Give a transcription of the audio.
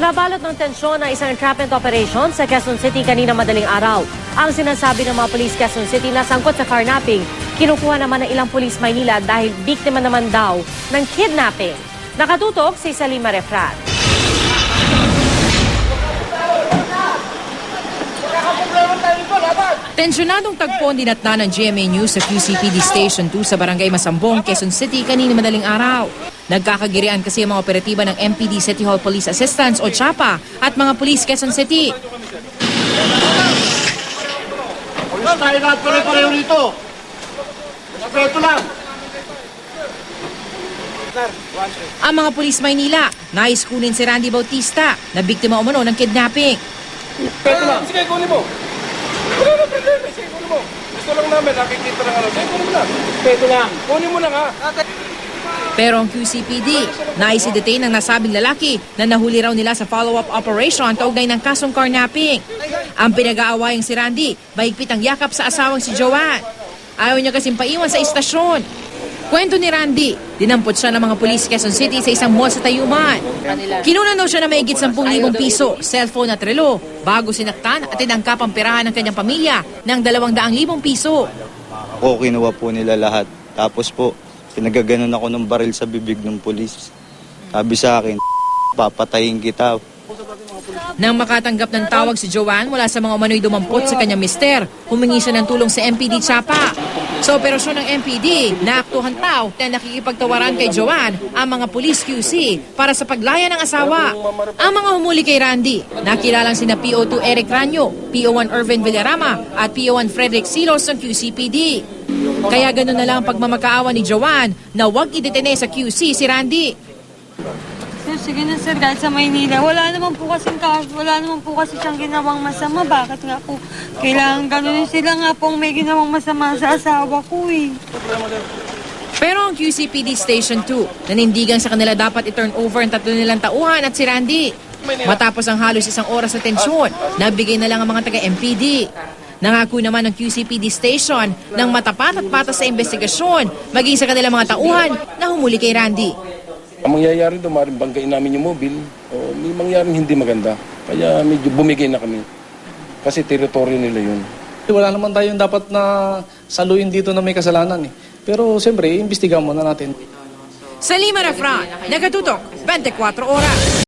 Nabalot ng tensyon ang isang entrapment operation sa Quezon City kanina madaling araw. Ang sinasabi ng mga pulis Quezon City na sangkot sa carnapping, kinukuha naman ng ilang pulis Maynila dahil biktima naman daw ng kidnapping. Nakatutok si Salima Refrat. Tensyonadong tagpo dinatna ng GMA News sa QCPD Station 2 sa Barangay Masambong, Quezon City kanina madaling araw. Nagkakagirian kasi ang mga operatiba ng MPD City Hall Police Assistance o CHAPA at mga pulis Quezon City. Pulis tayo lahat pare-pareho rito. Respeto lang. Ang mga pulis Maynila, nais kunin si Randy Bautista na biktima umano ng kidnapping. Respeto lang. Sige, kunin mo. Wala na problema. Sige, kunin mo. Gusto lang namin, nakikita ng ano. Sige, kunin mo lang. Respeto lang. Kunin mo lang ha. Pero ang QCPD, nais i-detain ang nasabing lalaki na nahuli raw nila sa follow-up operation kaugnay ng kasong carnapping. Ang pinag-aawayang si Randy, mahigpit ang yakap sa asawang si Joanne. Ayaw niya kasing paiwan sa istasyon. Kwento ni Randy, dinampot siya ng mga pulis Quezon City sa isang mall sa Tayuman. Kinunan daw siya na mahigit 10,000 piso, cellphone at relo, bago sinaktan at tinangkap ang perahan ng kanyang pamilya ng 200,000 piso. Ako, kinuha po nila lahat. Tapos po, pinagaganon ako ng baril sa bibig ng pulis. Sabi sa akin, papatayin kita. Nang makatanggap ng tawag si Joanne mula sa mga umano'y dumampot sa kanyang mister, humingi siya ng tulong sa MPD CHAPA. Sa operasyon ng MPD, naaktuhan tao na nakikipagtawaran kay Joanne ang mga pulis QC para sa paglaya ng asawa. Ang mga humuli kay Randy, nakilalang sina PO2 Eric Ranyo, PO1 Irvin Villarama at PO1 Frederick Silos ng QCPD. Kaya ganoon na lang ang pagmamakaawa ni Joanne na huwag idetene sa QC si Randy. Sir, sige na sir, kahit sa Maynila, wala naman po kasi siyang ginawang masama. Bakit nga po kailangan gano'n sila nga pong may ginawang masama sa asawa ko eh. Pero ang QCPD Station 2, nanindigan sa kanila dapat i-turn over ang 3 nilang tauhan at si Randy. Matapos ang halos 1 oras na tensyon, nabigay na lang ang mga taga-MPD. Nangako naman ng QCPD Station ng matapat at patas sa investigasyon, maging sa kanilang mga tauhan na humuli kay Randy. Ang mangyayari doon, maaaring banggain namin yung mobile. O may mangyaring hindi maganda. Kaya medyo bumigay na kami. Kasi teritoryo nila yun. Wala naman tayong dapat na saluin dito na may kasalanan eh. Pero siyempre, imbestigahan muna natin. Salima Refrat, Nakatutok, 24 Oras.